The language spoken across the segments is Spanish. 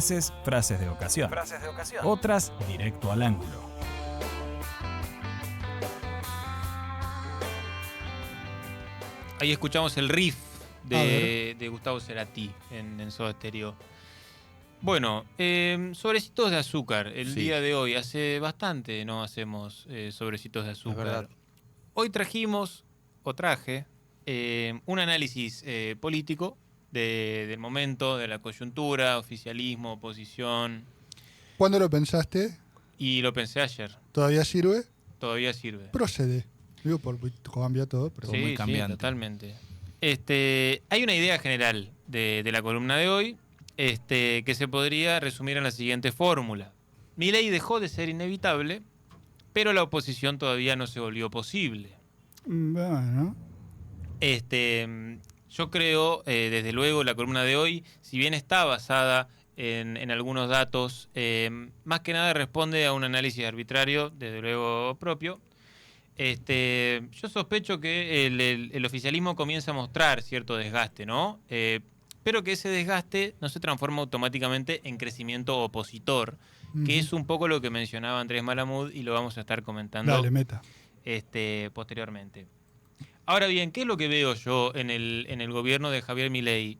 veces frases de ocasión, otras directo al ángulo. Ahí escuchamos el riff de Gustavo Cerati en Soda Stereo. Bueno, sobrecitos de azúcar. El día de hoy, hace bastante no hacemos sobrecitos de azúcar. Hoy traje un análisis político del momento, de la coyuntura, oficialismo, oposición. ¿Cuándo lo pensaste? Y lo pensé ayer. ¿Todavía sirve? Todavía sirve. Procede. Digo, cambia todo, pero sí, muy cambiante. Sí, totalmente. Hay una idea general de la columna de hoy que se podría resumir en la siguiente fórmula. Milei dejó de ser inevitable, pero la oposición todavía no se volvió posible. Bueno. Yo creo, desde luego, la columna de hoy, si bien está basada en algunos datos, más que nada responde a un análisis arbitrario, desde luego propio. Yo sospecho que el oficialismo comienza a mostrar cierto desgaste, ¿no? Pero que ese desgaste no se transforma automáticamente en crecimiento opositor, que es un poco lo que mencionaba Andrés Malamud y lo vamos a estar comentando. Dale, meta. Posteriormente. Ahora bien, ¿qué es lo que veo yo en el gobierno de Javier Milei?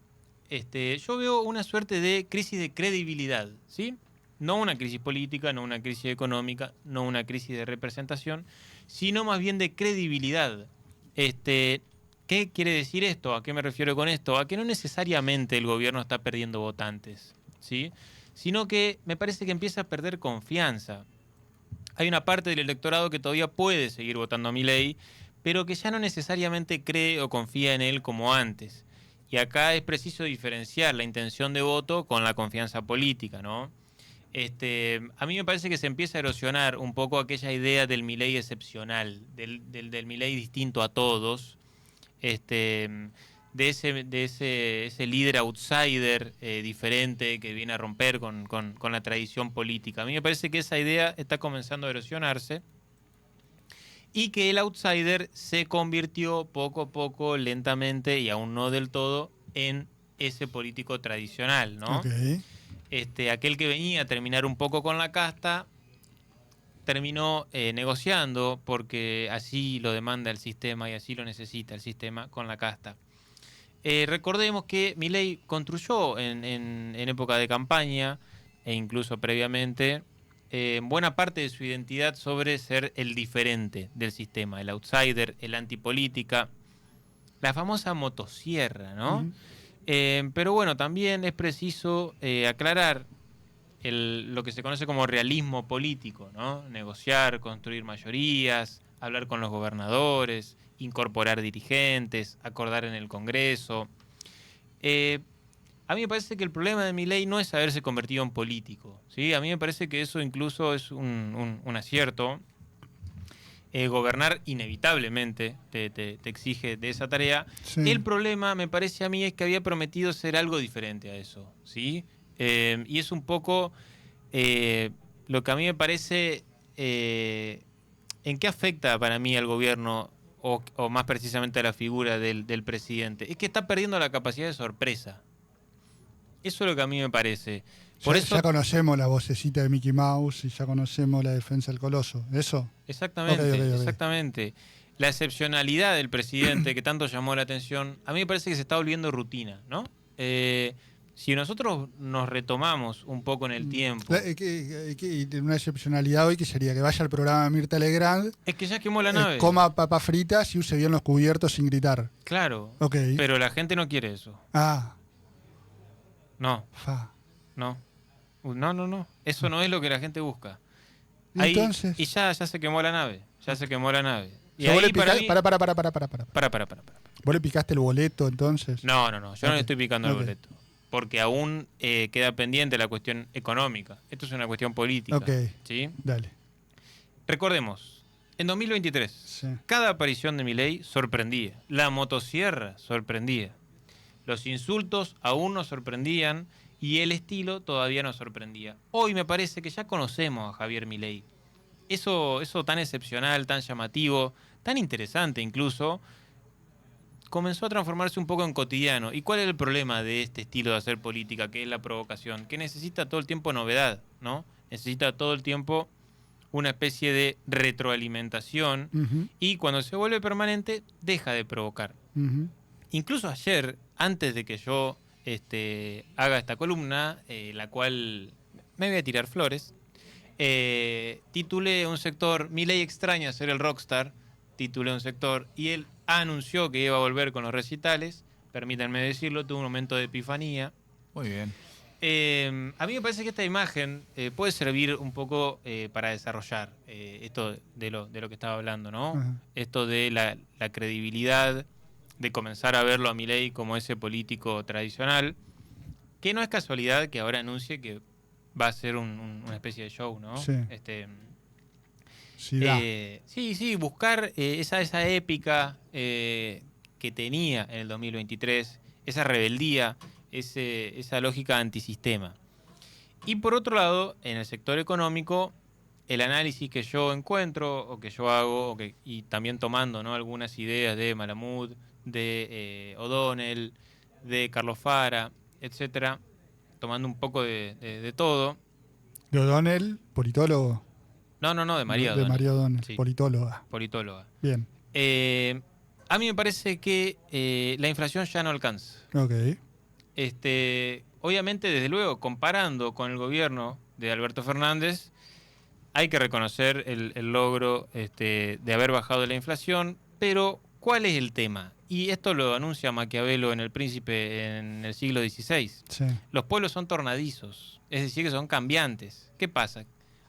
Yo veo una suerte de crisis de credibilidad, ¿sí? No una crisis política, no una crisis económica, no una crisis de representación, sino más bien de credibilidad. ¿Qué quiere decir esto? ¿A qué me refiero con esto? A que no necesariamente el gobierno está perdiendo votantes, ¿sí? Sino que me parece que empieza a perder confianza. Hay una parte del electorado que todavía puede seguir votando a Milei, pero que ya no necesariamente cree o confía en él como antes. Y acá es preciso diferenciar la intención de voto con la confianza política, ¿no? A mí me parece que se empieza a erosionar un poco aquella idea del Milei excepcional, del Milei distinto a todos, de ese líder outsider diferente que viene a romper con la tradición política. A mí me parece que esa idea está comenzando a erosionarse y que el outsider se convirtió poco a poco, lentamente y aún no del todo, en ese político tradicional, ¿no? Okay. Aquel que venía a terminar un poco con la casta terminó negociando porque así lo demanda el sistema y así lo necesita el sistema con la casta. Recordemos que Milei construyó en época de campaña e incluso previamente buena parte de su identidad sobre ser el diferente del sistema, el outsider, el antipolítica, la famosa motosierra, ¿no? Pero bueno, también es preciso aclarar lo que se conoce como realismo político, ¿no? Negociar, construir mayorías, hablar con los gobernadores, incorporar dirigentes, acordar en el Congreso. A mí me parece que el problema de Milei no es haberse convertido en político, ¿sí? A mí me parece que eso incluso es un acierto. Gobernar inevitablemente te exige de esa tarea. Sí. El problema, me parece a mí, es que había prometido ser algo diferente a eso, ¿sí? Y es un poco lo que a mí me parece en qué afecta para mí al gobierno o más precisamente a la figura del presidente. Es que está perdiendo la capacidad de sorpresa. Eso es lo que a mí me parece. Por eso, ya conocemos la vocecita de Mickey Mouse y ya conocemos la defensa del coloso. ¿Eso? Exactamente, okay. Exactamente. La excepcionalidad del presidente que tanto llamó la atención, a mí me parece que se está volviendo rutina, ¿no? Si nosotros nos retomamos un poco en el tiempo... Una excepcionalidad hoy que sería que vaya al programa de Mirta Legrand... Es que ya quemó la nave. Coma papas fritas y use bien los cubiertos sin gritar. Claro, okay. Pero la gente no quiere eso. No. No. Eso no es lo que la gente busca. Ahí, entonces... Y ya se quemó la nave. Y ahí ahí para mí... Para. ¿Vos le picaste el boleto entonces? No. Yo no le estoy picando el boleto. Porque aún queda pendiente la cuestión económica. Esto es una cuestión política. ¿Sí? Dale. Recordemos, en 2023, cada aparición de Milei sorprendía. La motosierra sorprendía. Los insultos aún nos sorprendían y el estilo todavía nos sorprendía. Hoy me parece que ya conocemos a Javier Milei. Eso tan excepcional, tan llamativo, tan interesante incluso, comenzó a transformarse un poco en cotidiano. ¿Y cuál es el problema de este estilo de hacer política, que es la provocación? Que necesita todo el tiempo novedad, ¿no? Necesita todo el tiempo una especie de retroalimentación y cuando se vuelve permanente deja de provocar. Incluso ayer, antes de que yo haga esta columna, la cual me voy a tirar flores, titulé un sector, Milei extraña ser el rockstar, titulé un sector y él anunció que iba a volver con los recitales, permítanme decirlo, tuvo un momento de epifanía. Muy bien. A mí me parece que esta imagen puede servir un poco para desarrollar esto de lo que estaba hablando, ¿no? Ajá. Esto de la credibilidad, de comenzar a verlo a Milei como ese político tradicional, que no es casualidad que ahora anuncie que va a ser una especie de show, ¿no? Sí. Sí, buscar esa épica que tenía en el 2023, esa rebeldía, esa lógica antisistema. Y por otro lado, en el sector económico, el análisis que yo encuentro o que yo hago, y también tomando, ¿no?, algunas ideas de Malamud, de O'Donnell, de Carlos Fara, etcétera, tomando un poco de todo. De O'Donnell, politólogo. No, de María O'Donnell. De María O'Donnell, Sí, politóloga. politóloga. Bien. A mí me parece que la inflación ya no alcanza. Ok. Obviamente, desde luego, comparando con el gobierno de Alberto Fernández, hay que reconocer el logro de haber bajado la inflación, pero ¿cuál es el tema? Y esto lo anuncia Maquiavelo en El Príncipe en el siglo XVI. Sí. Los pueblos son tornadizos, es decir, que son cambiantes. ¿Qué pasa?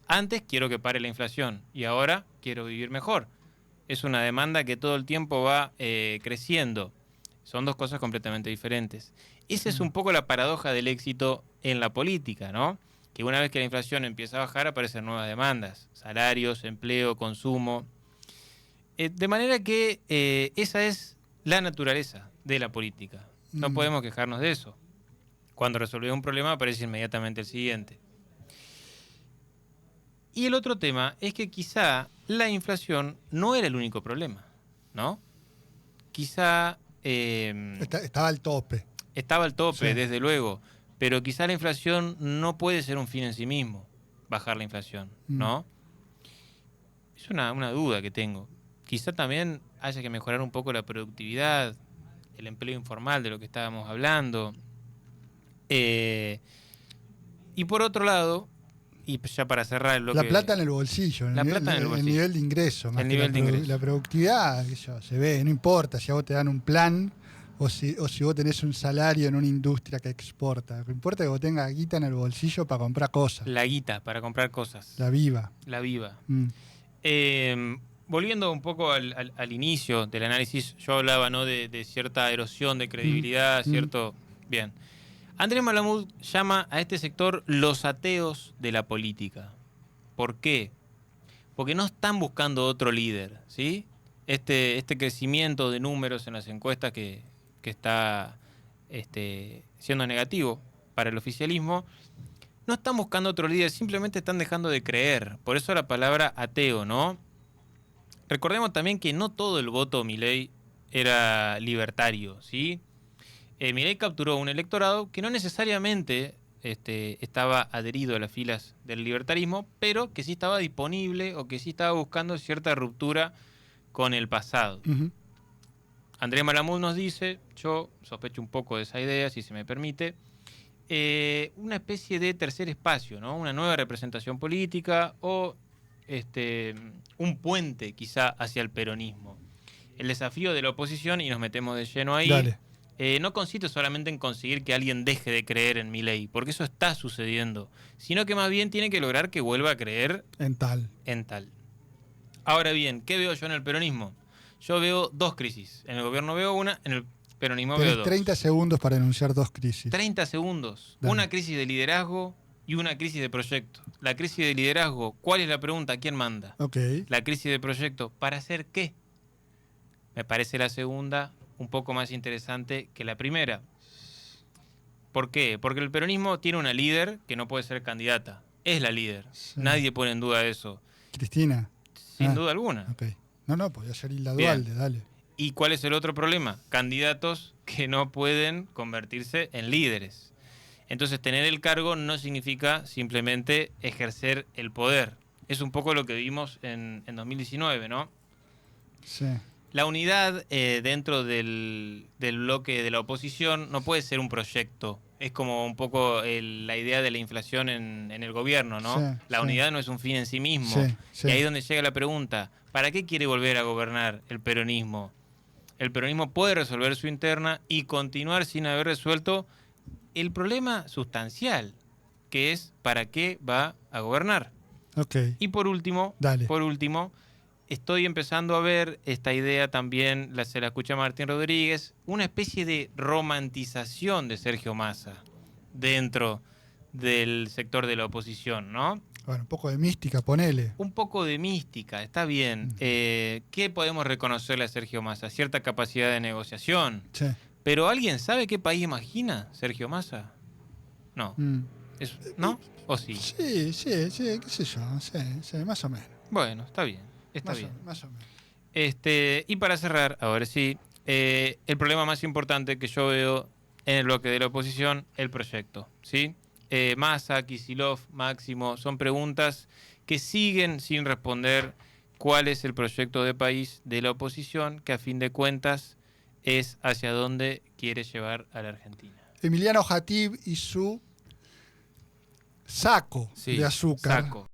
Antes quiero que pare la inflación y ahora quiero vivir mejor. Es una demanda que todo el tiempo va creciendo. Son dos cosas completamente diferentes. Esa es un poco la paradoja del éxito en la política, ¿no? Que una vez que la inflación empieza a bajar, aparecen nuevas demandas, salarios, empleo, consumo. De manera que esa es la naturaleza de la política. No podemos quejarnos de eso. Cuando resolvemos un problema, aparece inmediatamente el siguiente. Y el otro tema es que quizá la inflación no era el único problema, ¿no? Quizá Estaba al tope. estaba al tope, Sí. desde luego, pero quizá la inflación no puede ser un fin en sí mismo, bajar la inflación, ¿no? Es una duda que tengo. Quizá también haya que mejorar un poco la productividad, el empleo informal de lo que estábamos hablando. Y por otro lado, y ya para cerrar el bloque... La plata en el bolsillo. La plata en el bolsillo. El nivel de ingreso. Más El que nivel de ingreso. La productividad, se ve, no importa si a vos te dan un plan o si vos tenés un salario en una industria que exporta. Lo que importa es que vos tengas guita en el bolsillo para comprar cosas. La guita, para comprar cosas. La viva. La viva. Volviendo un poco al inicio del análisis, yo hablaba, ¿no?, de cierta erosión de credibilidad, cierto... Bien. Andrés Malamud llama a este sector los ateos de la política. ¿Por qué? Porque no están buscando otro líder, ¿sí? Este crecimiento de números en las encuestas que está siendo negativo para el oficialismo, no están buscando otro líder, simplemente están dejando de creer. Por eso la palabra ateo, ¿no? Recordemos también que no todo el voto Milei era libertario, ¿sí? Milei capturó un electorado que no necesariamente estaba adherido a las filas del libertarismo, pero que sí estaba disponible o que sí estaba buscando cierta ruptura con el pasado. Andrés Malamud nos dice, yo sospecho un poco de esa idea, si se me permite, una especie de tercer espacio, ¿no? Una nueva representación política o un puente quizá hacia el peronismo. El desafío de la oposición, y nos metemos de lleno ahí, no consiste solamente en conseguir que alguien deje de creer en Milei, porque eso está sucediendo, sino que más bien tiene que lograr que vuelva a creer en tal. Ahora bien, ¿qué veo yo en el peronismo? Yo veo dos crisis. En el gobierno veo una, en el peronismo veo dos. 30 segundos para enunciar dos crisis. 30 segundos. Dale. Una crisis de liderazgo y una crisis de proyecto. La crisis de liderazgo, ¿cuál es la pregunta? ¿Quién manda? Okay. La crisis de proyecto, ¿para hacer qué? Me parece la segunda un poco más interesante que la primera. ¿Por qué? Porque el peronismo tiene una líder que no puede ser candidata. Es la líder. Sí. Nadie pone en duda eso. Cristina. Sin duda alguna. Okay. No, podía ser Hilda Dualde, dale. ¿Y cuál es el otro problema? Candidatos que no pueden convertirse en líderes. Entonces, tener el cargo no significa simplemente ejercer el poder. Es un poco lo que vimos en 2019, ¿no? Sí. La unidad dentro del bloque de la oposición no puede ser un proyecto. Es como un poco la idea de la inflación en el gobierno, ¿no? Sí, La sí. unidad no es un fin en sí mismo. Sí, sí. Y ahí es donde llega la pregunta, ¿para qué quiere volver a gobernar el peronismo? El peronismo puede resolver su interna y continuar sin haber resuelto el problema sustancial, que es ¿para qué va a gobernar? Ok. Y por último, Dale. estoy empezando a ver esta idea también, se la escuché a Martín Rodríguez, una especie de romantización de Sergio Massa dentro del sector de la oposición, ¿no? Bueno, un poco de mística, ponele. Un poco de mística, está bien. ¿Qué podemos reconocerle a Sergio Massa? Cierta capacidad de negociación. Sí. ¿Pero alguien sabe qué país imagina Sergio Massa? No. ¿No? ¿O sí? Sí, qué sé yo, sí, más o menos. Bueno, está bien. Está bien. Más o menos. Y para cerrar, ahora sí, el problema más importante que yo veo en el bloque de la oposición, el proyecto, ¿sí? Massa, Kicillof, Máximo, son preguntas que siguen sin responder cuál es el proyecto de país de la oposición, que a fin de cuentas es hacia dónde quiere llevar a la Argentina. Emiliano Jatib y su saco Sí, de azúcar. saco.